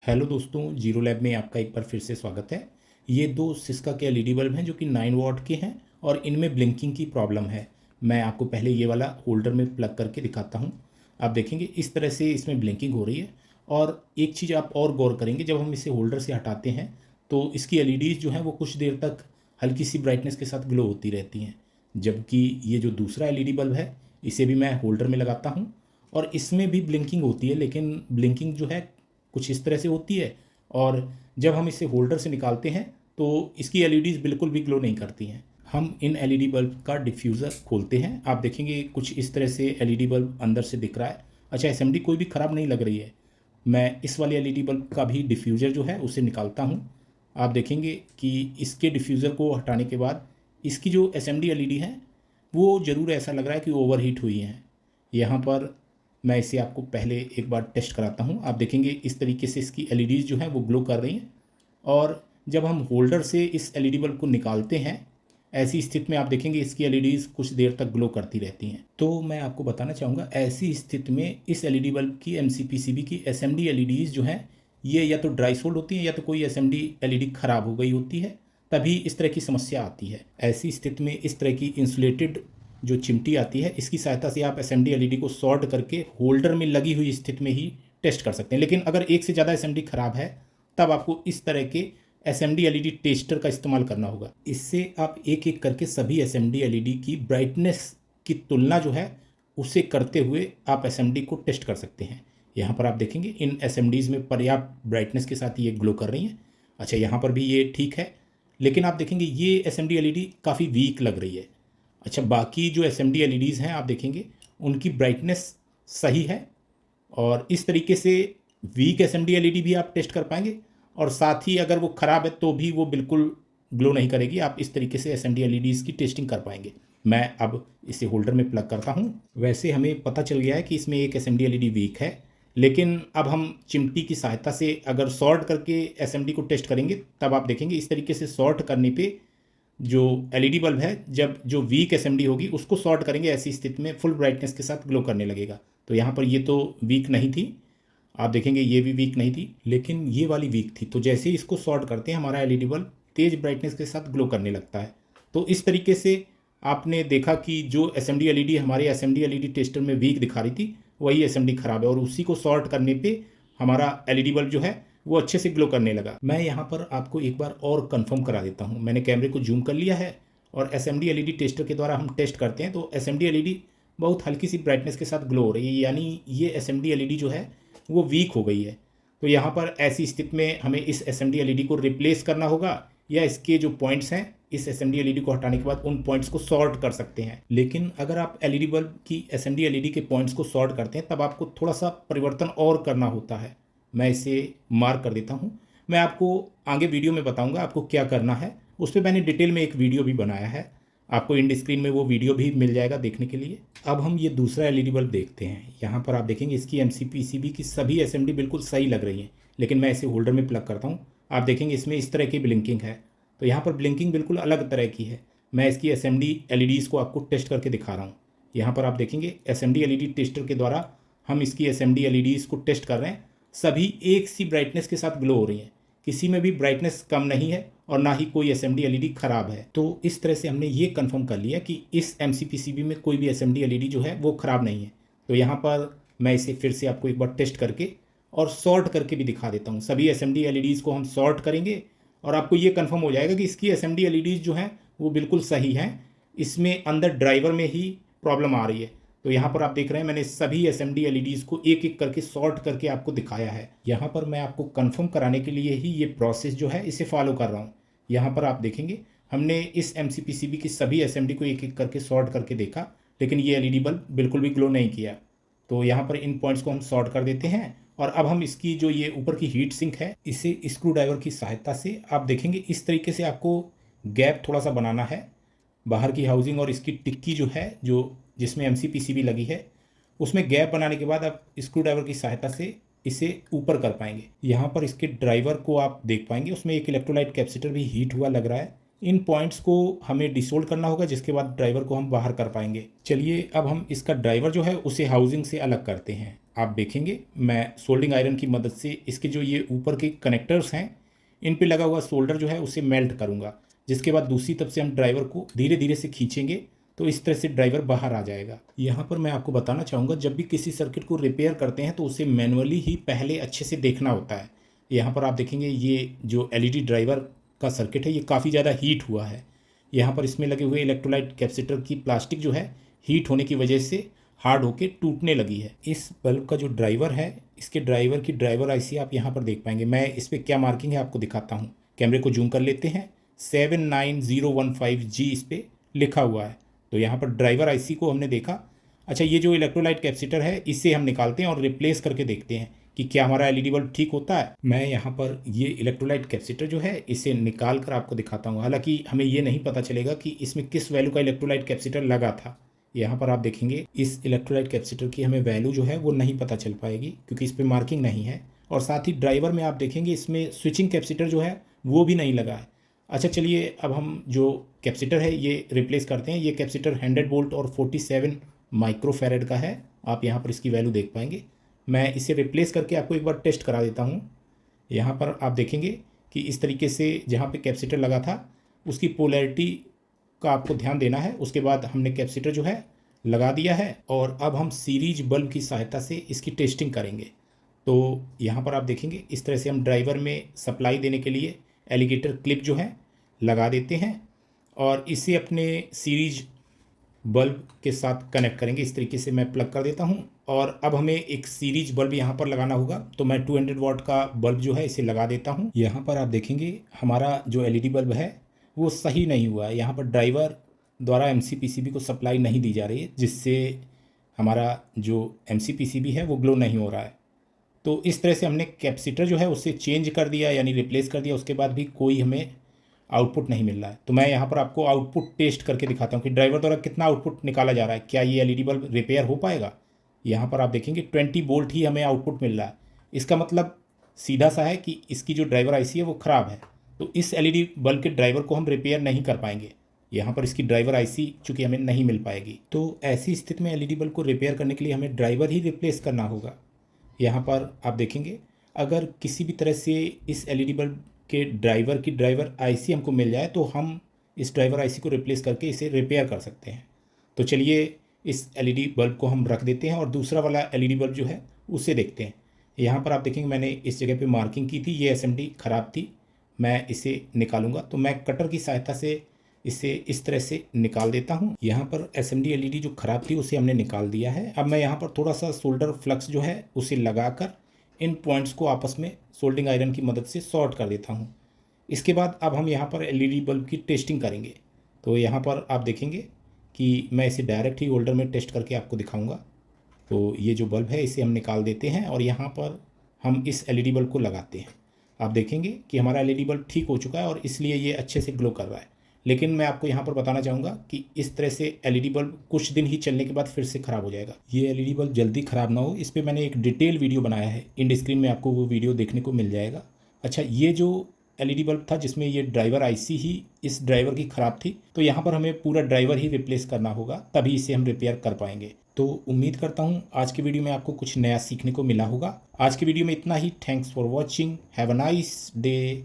Hello दोस्तों, zero lab में आपका एक बार फिर से स्वागत है। ये दो सिस्का के एलईडी बल्ब हैं जो कि 9 वॉट के हैं और इनमें ब्लिंकिंग की प्रॉब्लम है। मैं आपको पहले ये वाला होल्डर में प्लग करके दिखाता हूँ। आप देखेंगे इस तरह से इसमें ब्लिंकिंग हो रही है। और एक चीज़ आप और गौर करेंगे, जब हम इसे होल्डर से हटाते हैं तो इसकी एलईडीज़ जो हैं वो कुछ देर तक हल्की सी ब्राइटनेस के साथ ग्लो होती रहती हैं। जबकि ये जो दूसरा एलईडी बल्ब है इसे भी मैं होल्डर में लगाता हूँ और इसमें भी ब्लिंकिंग होती है, लेकिन ब्लिंकिंग जो है कुछ इस तरह से होती है। और जब हम इसे होल्डर से निकालते हैं तो इसकी एलईडीज़ बिल्कुल भी ग्लो नहीं करती हैं। हम इन एलईडी बल्ब का डिफ्यूज़र खोलते हैं। आप देखेंगे कुछ इस तरह से एलईडी बल्ब अंदर से दिख रहा है। अच्छा, एसएमडी कोई भी ख़राब नहीं लग रही है। मैं इस वाले एलईडी बल्ब का भी डिफ्यूज़र जो है उसे निकालता हूँ। आप देखेंगे कि इसके डिफ्यूज़र को हटाने के बाद इसकी जो एसएमडी एलईडी है वो ज़रूर ऐसा लग रहा है कि ओवरहीट हुई हैं। यहाँ पर मैं इसे आपको पहले एक बार टेस्ट कराता हूँ। आप देखेंगे इस तरीके से इसकी एलईडीज़ जो हैं वो ग्लो कर रही हैं। और जब हम होल्डर से इस एलईडी बल्ब को निकालते हैं, ऐसी स्थिति में आप देखेंगे इसकी एलईडीज़ कुछ देर तक ग्लो करती रहती हैं। तो मैं आपको बताना चाहूँगा, ऐसी स्थिति में इस एलईडी बल्ब की एमसीपीसीबी की एसएमडी एलईडीज़ जो हैं ये या तो ड्राई सोल्ड होती हैं या तो कोई एसएमडी एलईडी ख़राब हो गई होती है, तभी इस तरह की समस्या आती है। ऐसी स्थिति में इस तरह की इंसुलेटेड जो चिमटी आती है इसकी सहायता से आप एसएमडी एलईडी को सॉर्ट करके होल्डर में लगी हुई स्थिति में ही टेस्ट कर सकते हैं। लेकिन अगर एक से ज़्यादा एसएमडी खराब है तब आपको इस तरह के एसएमडी एलईडी टेस्टर का इस्तेमाल करना होगा। इससे आप एक एक करके सभी एसएमडी एलईडी की ब्राइटनेस की तुलना जो है उसे करते हुए आप एसएमडी को टेस्ट कर सकते हैं। यहाँ पर आप देखेंगे इन एसएमडीज़ में पर्याप्त ब्राइटनेस के साथ ये ग्लो कर रही हैं। अच्छा, यहाँ पर भी ये ठीक है, लेकिन आप देखेंगे ये एसएमडी एलईडी काफ़ी वीक लग रही है। अच्छा, बाकी जो एसएमडी एलईडीज़ हैं आप देखेंगे उनकी ब्राइटनेस सही है। और इस तरीके से वीक एसएमडी एलईडी भी आप टेस्ट कर पाएंगे और साथ ही अगर वो ख़राब है तो भी वो बिल्कुल ग्लो नहीं करेगी। आप इस तरीके से एसएमडी एलईडीज़ की टेस्टिंग कर पाएंगे। मैं अब इसे होल्डर में प्लग करता हूँ। वैसे हमें पता चल गया है कि इसमें एक एसएमडी एलईडी वीक है, लेकिन अब हम चिमटी की सहायता से अगर सॉर्ट करके एसएमडी को टेस्ट करेंगे तब आप देखेंगे इस तरीके से सॉर्ट करने पे जो एलईडी बल्ब है जब जो वीक एसएमडी होगी उसको सॉर्ट करेंगे, ऐसी स्थिति में फुल ब्राइटनेस के साथ ग्लो करने लगेगा। तो यहाँ पर ये तो वीक नहीं थी, आप देखेंगे ये भी वीक नहीं थी, लेकिन ये वाली वीक थी। तो जैसे ही इसको सॉर्ट करते हैं हमारा एलईडी बल्ब तेज ब्राइटनेस के साथ ग्लो करने लगता है। तो इस तरीके से आपने देखा कि जो एसएमडी एलईडी हमारे एसएमडी एलईडी टेस्टर में वीक दिखा रही थी वही एसएमडी खराब है और उसी को सॉर्ट करने पे हमारा एलईडी बल्ब जो है वो अच्छे से ग्लो करने लगा। मैं यहाँ पर आपको एक बार और कंफर्म करा देता हूँ। मैंने कैमरे को जूम कर लिया है और एसएमडी एलईडी टेस्टर के द्वारा हम टेस्ट करते हैं तो एसएमडी एलईडी बहुत हल्की सी ब्राइटनेस के साथ ग्लो हो रही है, यानी ये एसएमडी एलईडी जो है वो वीक हो गई है। तो यहाँ पर ऐसी स्थिति में हमें इस एसएमडी एलईडी को रिप्लेस करना होगा या इसके जो पॉइंट्स हैं इस एसएमडी एलईडी को हटाने के बाद उन पॉइंट्स को सॉर्ट कर सकते हैं। लेकिन अगर आप एलईडी बल्ब की एसएमडी एलईडी के पॉइंट्स को सॉर्ट करते हैं तब आपको थोड़ा सा परिवर्तन और करना होता है। मैं इसे मार्क कर देता हूँ। मैं आपको आगे वीडियो में बताऊंगा आपको क्या करना है। उस पर मैंने डिटेल में एक वीडियो भी बनाया है, आपको इंड स्क्रीन में वो वीडियो भी मिल जाएगा देखने के लिए। अब हम ये दूसरा एलईडी बल्ब देखते हैं। यहाँ पर आप देखेंगे इसकी एमसीपीसीबी की सभी एसएमडी बिल्कुल सही लग रही हैं, लेकिन मैं इसे होल्डर में प्लग करता हूँ। आप देखेंगे इसमें इस तरह की ब्लिंकिंग है, तो यहाँ पर ब्लिंकिंग बिल्कुल अलग तरह की है। मैं इसकी एसएमडी एलईडीज़ को आपको टेस्ट करके दिखा रहा हूँ। यहाँ पर आप देखेंगे एसएमडी एलईडी टेस्टर के द्वारा हम इसकी एसएमडी एलईडीज़ को टेस्ट कर रहे हैं। सभी एक सी ब्राइटनेस के साथ ग्लो हो रही हैं, किसी में भी ब्राइटनेस कम नहीं है और ना ही कोई एसएमडी एलईडी खराब है। तो इस तरह से हमने ये कंफर्म कर लिया कि इस एमसीपीसीबी में कोई भी एसएमडी एलईडी जो है वो ख़राब नहीं है। तो यहाँ पर मैं इसे फिर से आपको एक बार टेस्ट करके और सॉर्ट करके भी दिखा देता हूँ। सभी एसएमडी एलईडीज़ को हम सॉर्ट करेंगे और आपको ये कंफर्म हो जाएगा कि इसकी एसएमडी एलईडीज़ जो हैं वो बिल्कुल सही हैं। इसमें अंदर ड्राइवर में ही प्रॉब्लम आ रही है। तो यहाँ पर आप देख रहे हैं मैंने सभी एसएमडी एलईडीज़ को एक एक करके सॉर्ट करके आपको दिखाया है। यहाँ पर मैं आपको कंफर्म कराने के लिए ही ये प्रोसेस जो है इसे फॉलो कर रहा हूँ। यहाँ पर आप देखेंगे हमने इस एमसीपीसीबी की सभी एसएमडी को एक एक करके सॉर्ट करके देखा, लेकिन ये एलईडी बल्ब बिल्कुल भी ग्लो नहीं किया। तो यहाँ पर इन पॉइंट्स को हम सॉर्ट कर देते हैं और अब हम इसकी जो ये ऊपर की हीट सिंक है इसे स्क्रू ड्राइवर की सहायता से आप देखेंगे इस तरीके से आपको गैप थोड़ा सा बनाना है। बाहर की हाउसिंग और इसकी टिक्की जो है जो जिसमें एमसीपीसीबी लगी है उसमें गैप बनाने के बाद आप स्क्रू ड्राइवर की सहायता से इसे ऊपर कर पाएंगे। यहाँ पर इसके ड्राइवर को आप देख पाएंगे उसमें एक इलेक्ट्रोलाइट कैपेसिटर भी हीट हुआ लग रहा है। इन पॉइंट्स को हमें डिसोल्व करना होगा, जिसके बाद ड्राइवर को हम बाहर कर पाएंगे। चलिए अब हम इसका ड्राइवर जो है उसे हाउसिंग से अलग करते हैं। आप देखेंगे मैं सोल्डिंग आयरन की मदद से इसके जो ये ऊपर के कनेक्टर्स हैं इन पे लगा हुआ सोल्डर जो है उसे मेल्ट करूँगा, जिसके बाद दूसरी तरफ से हम ड्राइवर को धीरे धीरे से खींचेंगे तो इस तरह से ड्राइवर बाहर आ जाएगा। यहाँ पर मैं आपको बताना चाहूँगा, जब भी किसी सर्किट को रिपेयर करते हैं तो उसे मैनुअली ही पहले अच्छे से देखना होता है। यहाँ पर आप देखेंगे ये जो एलईडी ड्राइवर का सर्किट है ये काफ़ी ज़्यादा हीट हुआ है। यहाँ पर इसमें लगे हुए इलेक्ट्रोलाइट कैपेसिटर की प्लास्टिक जो है हीट होने की वजह से हार्ड होके टूटने लगी है। इस बल्ब का जो ड्राइवर है, इसके ड्राइवर की ड्राइवर आईसी आप यहाँ पर देख पाएंगे। मैं इस पर क्या मार्किंग है आपको दिखाता हूँ। कैमरे को जूम कर लेते हैं, 79015G इस पर लिखा हुआ है। तो यहाँ पर ड्राइवर आईसी को हमने देखा। अच्छा, ये जो इलेक्ट्रोलाइट कैपेसिटर है इसे हम निकालते हैं और रिप्लेस करके देखते हैं कि क्या हमारा एलईडी बल्ब ठीक होता है। मैं यहाँ पर ये इलेक्ट्रोलाइट कैपेसिटर जो है इसे निकाल कर आपको दिखाता हूँ। हालांकि हमें ये नहीं पता चलेगा कि इसमें किस वैल्यू का इलेक्ट्रोलाइट कैपेसिटर लगा था। यहाँ पर आप देखेंगे इस इलेक्ट्रोलाइट कैपेसिटर की हमें वैल्यू जो है वो नहीं पता चल पाएगी क्योंकि इस पर मार्किंग नहीं है। और साथ ही ड्राइवर में आप देखेंगे इसमें स्विचिंग कैपेसिटर जो है वो भी नहीं लगा है। अच्छा चलिए, अब हम जो कैपेसिटर है ये रिप्लेस करते हैं। ये कैपेसिटर 100 वोल्ट और 47 माइक्रोफैरेड का है। आप यहाँ पर इसकी वैल्यू देख पाएंगे। मैं इसे रिप्लेस करके आपको एक बार टेस्ट करा देता हूँ। यहाँ पर आप देखेंगे कि इस तरीके से जहाँ पे कैपेसिटर लगा था उसकी पोलैरिटी का आपको ध्यान देना है। उसके बाद हमने कैपेसिटर जो है लगा दिया है और अब हम सीरीज बल्ब की सहायता से इसकी टेस्टिंग करेंगे। तो यहाँ पर आप देखेंगे इस तरह से हम ड्राइवर में सप्लाई देने के लिए एलिगेटर क्लिप जो है लगा देते हैं और इसे अपने सीरीज बल्ब के साथ कनेक्ट करेंगे। इस तरीके से मैं प्लग कर देता हूँ और अब हमें एक सीरीज बल्ब यहाँ पर लगाना होगा। तो मैं 200 वाट का बल्ब जो है इसे लगा देता हूँ। यहाँ पर आप देखेंगे हमारा जो एलईडी बल्ब है वो सही नहीं हुआ है। यहाँ पर ड्राइवर द्वारा एमसीपीसीबी को सप्लाई नहीं दी जा रही है, जिससे हमारा जो एमसीपीसीबी है वो ग्लो नहीं हो रहा है। तो इस तरह से हमने कैपेसिटर जो है उसे चेंज कर दिया यानी रिप्लेस कर दिया, उसके बाद भी कोई हमें आउटपुट नहीं मिल रहा है। तो मैं यहाँ पर आपको आउटपुट टेस्ट करके दिखाता हूँ कि ड्राइवर द्वारा कितना आउटपुट निकाला जा रहा है, क्या ये एलईडी बल्ब रिपेयर हो पाएगा। यहाँ पर आप देखेंगे 20 वोल्ट ही हमें आउटपुट मिल रहा है। इसका मतलब सीधा सा है कि इसकी जो ड्राइवर आईसी है वो ख़राब है। तो इस एलईडी बल्ब के ड्राइवर को हम रिपेयर नहीं कर पाएंगे। यहाँ पर इसकी ड्राइवर आईसी चूँकि हमें नहीं मिल पाएगी। तो ऐसी स्थिति में एलईडी बल्ब को रिपेयर करने के लिए हमें ड्राइवर ही रिप्लेस करना होगा। यहाँ पर आप देखेंगे अगर किसी भी तरह से इस एलईडी बल्ब के ड्राइवर की ड्राइवर आईसी हमको मिल जाए तो हम इस ड्राइवर आईसी को रिप्लेस करके इसे रिपेयर कर सकते हैं। तो चलिए इस एलईडी बल्ब को हम रख देते हैं और दूसरा वाला एलईडी बल्ब जो है उसे देखते हैं। यहाँ पर आप देखेंगे मैंने इस जगह पे मार्किंग की थी, ये एसएमडी ख़राब थी। मैं इसे निकालूंगा तो मैं कटर की सहायता से इसे इस तरह से निकाल देता हूँ। यहाँ पर एसएमडी एलईडी जो ख़राब थी उसे हमने निकाल दिया है। अब मैं यहाँ पर थोड़ा सा सोल्डर फ्लक्स जो है उसे लगाकर इन पॉइंट्स को आपस में सोल्डिंग आयरन की मदद से शॉर्ट कर देता हूँ। इसके बाद अब हम यहाँ पर एलईडी बल्ब की टेस्टिंग करेंगे। तो यहाँ पर आप देखेंगे कि मैं इसे डायरेक्ट ही होल्डर में टेस्ट करके आपको दिखाऊंगा। तो ये जो बल्ब है इसे हम निकाल देते हैं और यहाँ पर हम इस एलईडी बल्ब को लगाते हैं। आप देखेंगे कि हमारा एलईडी बल्ब ठीक हो चुका है और इसलिए ये अच्छे से ग्लो कर रहा है। लेकिन मैं आपको यहाँ पर बताना चाहूँगा कि इस तरह से एलईडी बल्ब कुछ दिन ही चलने के बाद फिर से ख़राब हो जाएगा। ये एलईडी बल्ब जल्दी ख़राब ना हो इस पर मैंने एक डिटेल वीडियो बनाया है, इंड स्क्रीन में आपको वो वीडियो देखने को मिल जाएगा। अच्छा, ये जो एलईडी बल्ब था जिसमें ये ड्राइवर आईसी ही इस ड्राइवर की ख़राब थी, तो यहाँ पर हमें पूरा ड्राइवर ही रिप्लेस करना होगा, तभी इसे हम रिपेयर कर पाएंगे। तो उम्मीद करता हूँ आज की वीडियो में आपको कुछ नया सीखने को मिला होगा। आज की वीडियो में इतना ही। Thanks for watching. Have a nice day.